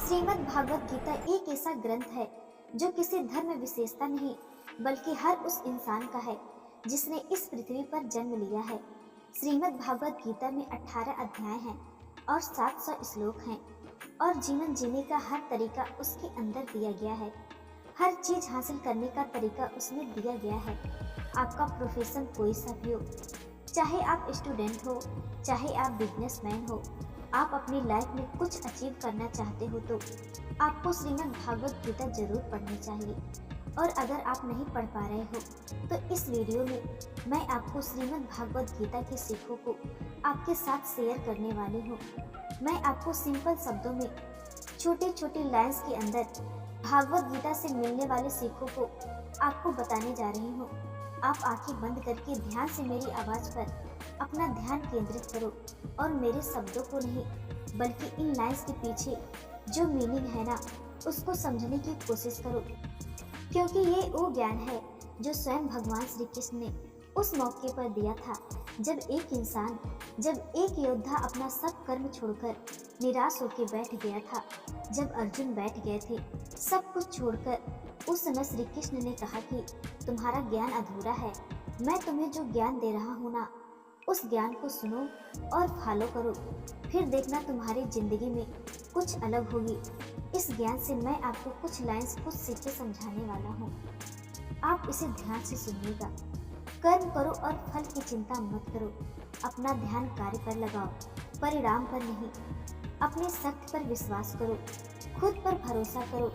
श्रीमद् भागवत गीता एक ऐसा ग्रंथ है जो किसी धर्म विशेषता नहीं बल्कि हर उस इंसान का है जिसने इस पृथ्वी पर जन्म लिया है। श्रीमद् भागवत गीता में 18 अध्याय हैं और 700 श्लोक हैं और जीवन जीने का हर तरीका उसके अंदर दिया गया है। हर चीज हासिल करने का तरीका उसमें दिया गया है। आपका प्रोफेशन कोई सा भी हो, चाहे आप स्टूडेंट हो, चाहे आप बिजनेसमैन हो, आप अपनी लाइफ में कुछ अचीव करना चाहते हो तो आपको श्रीमद् भागवत गीता जरूर पढ़नी चाहिए। और अगर आप नहीं पढ़ पा रहे हो तो इस वीडियो में मैं आपको श्रीमद् भागवत गीता के सीखों को आपके साथ शेयर करने वाली हूँ। मैं आपको सिंपल शब्दों में छोटे छोटे लाइन्स के अंदर भागवत गीता से मिलने वाले सीखों को आपको बताने जा रही हूँ। आप आंखें बंद करके ध्यान से मेरी आवाज़ पर अपना ध्यान केंद्रित करो और मेरे शब्दों को नहीं बल्कि इन लाइन्स के पीछे जो मीनिंग है ना उसको समझने की कोशिश करो, क्योंकि ये वो ज्ञान है जो स्वयं भगवान श्री कृष्ण ने उस मौके पर दिया था जब एक योद्धा अपना सब कर्म छोड़कर निराश होकर बैठ गया था। जब अर्जुन बैठ गए थे सब कुछ छोड़कर, उस समय श्री कृष्ण ने कहा कि तुम्हारा ज्ञान अधूरा है, मैं तुम्हें जो ज्ञान दे रहा हूँ ना उस ज्ञान को सुनो और फॉलो करो, फिर देखना तुम्हारी जिंदगी में कुछ अलग होगी। इस ज्ञान से मैं आपको कुछ लाइंस कुछ सीखे समझाने वाला हूँ, आप इसे ध्यान से सुनिएगा। कर्म करो और फल की चिंता मत करो, अपना ध्यान कार्य पर लगाओ, परिणाम पर नहीं। अपने शक्ति पर विश्वास करो, खुद पर भरोसा करो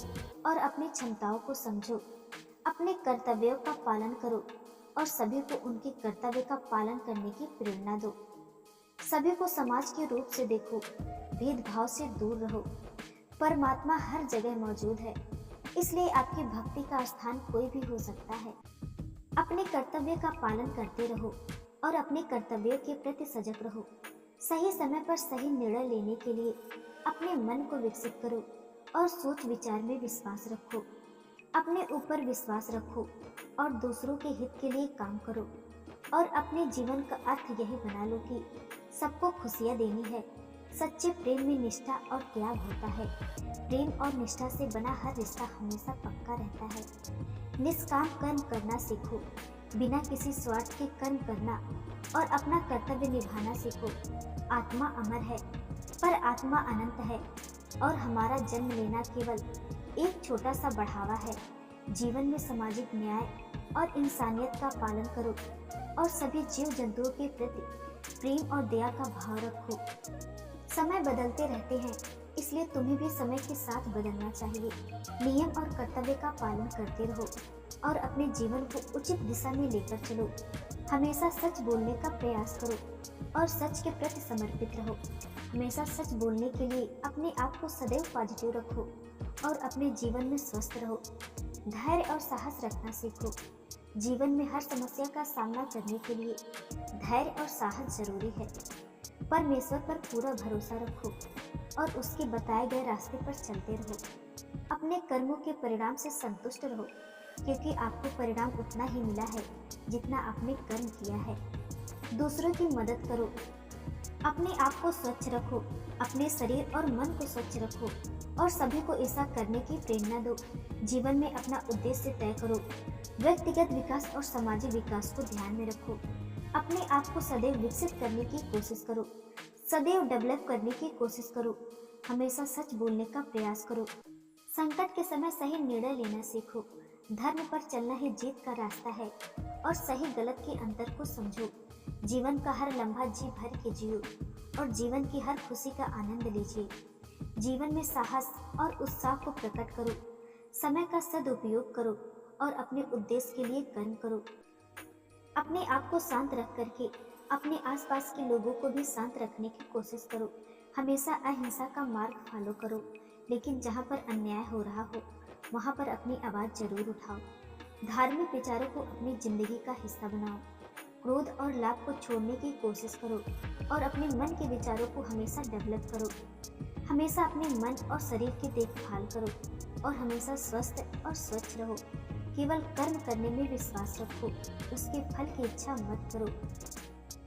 और अपनी क्षमताओं को समझो। अपने कर्तव्यों का पालन करो और सभी को उनके कर्तव्य का पालन करने की प्रेरणा दो। सभी को समाज के रूप से देखो, भेदभाव से दूर रहो। परमात्मा हर जगह मौजूद है, इसलिए आपकी भक्ति का स्थान कोई भी हो सकता है। अपने कर्तव्य का पालन करते रहो और अपने कर्तव्यों के प्रति सजग रहो। सही समय पर सही निर्णय लेने के लिए अपने मन को विकसित करो और सोच विचार में विश्वास रखो। अपने ऊपर विश्वास रखो और दूसरों के हित के लिए काम करो। और अपने जीवन का अर्थ यही बना लो कि सबको खुशियाँ देनी है। सच्चे प्रेम में निष्ठा और त्याग होता है। प्रेम और निष्ठा से बना हर रिश्ता हमेशा पक्का रहता है। निष्काम कर्म करना सीखो, बिना किसी स्वार्थ के कर्म करना और अपना कर्तव्य निभाना सीखो। आत्मा अमर है पर आत्मा अनंत है और हमारा जन्म लेना केवल एक छोटा सा बढ़ावा है। जीवन में सामाजिक न्याय और इंसानियत का पालन करो और सभी जीव जंतुओं के प्रति प्रेम और दया का भाव रखो। समय बदलते रहते हैं, इसलिए तुम्हें भी समय के साथ बदलना चाहिए। नियम और कर्तव्य का पालन करते रहो और अपने जीवन को उचित दिशा में लेकर चलो। हमेशा सच बोलने का प्रयास करो और सच के प्रति समर्पित रहो। हमेशा सच बोलने के लिए अपने आप को सदैव पॉजिटिव रखो और अपने जीवन में स्वस्थ रहो। धैर्य और साहस रखना सीखो। जीवन में हर समस्या का सामना करने के लिए धैर्य और साहस जरूरी है। परमेश्वर पर पूरा भरोसा रखो और उसके बताए गए रास्ते पर चलते रहो। अपने कर्मों के परिणाम से संतुष्ट रहो, क्योंकि आपको परिणाम उतना ही मिला है जितना आपने कर्म किया है। दूसरों की मदद करो, अपने आप को स्वच्छ रखो, अपने शरीर और मन को स्वच्छ रखो और सभी को ऐसा करने की प्रेरणा दो। जीवन में अपना उद्देश्य तय करो। व्यक्तिगत विकास और सामाजिक विकास को ध्यान में रखो। अपने आप को सदैव विकसित करने की कोशिश करो, सदैव डेवलप करने की कोशिश करो। हमेशा सच बोलने का प्रयास करो। संकट के समय सही निर्णय लेना सीखो। धर्म पर चलना ही जीत का रास्ता है और सही गलत के अंतर को समझो। जीवन का हर लम्हा जी भर के जियो और जीवन की हर खुशी का आनंद लीजिए। जीवन में साहस और उत्साह को प्रकट करो। समय का सदुपयोग करो और अपने उद्देश्य के लिए कर्म करो। अपने आप को शांत रख करके अपने आसपास के लोगों को भी शांत रखने की कोशिश करो। हमेशा अहिंसा का मार्ग फॉलो करो, लेकिन जहाँ पर अन्याय हो रहा हो वहाँ पर अपनी आवाज़ जरूर उठाओ। धार्मिक विचारों को अपनी जिंदगी का हिस्सा बनाओ। क्रोध और लाभ को छोड़ने की कोशिश करो और अपने मन के विचारों को हमेशा डेवलप करो। हमेशा अपने मन और शरीर की देखभाल करो और हमेशा स्वस्थ और स्वच्छ रहो। केवल कर्म करने में विश्वास रखो, उसके फल की इच्छा मत करो।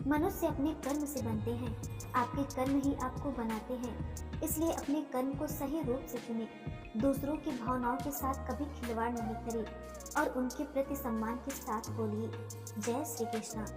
मनुष्य अपने कर्म से बनते हैं आपके कर्म ही आपको बनाते हैं, इसलिए अपने कर्म को सही रूप से चुनें। दूसरों की भावनाओं के साथ कभी खिलवाड़ नहीं करें और उनके प्रति सम्मान के साथ बोलिए। जय श्री कृष्णा।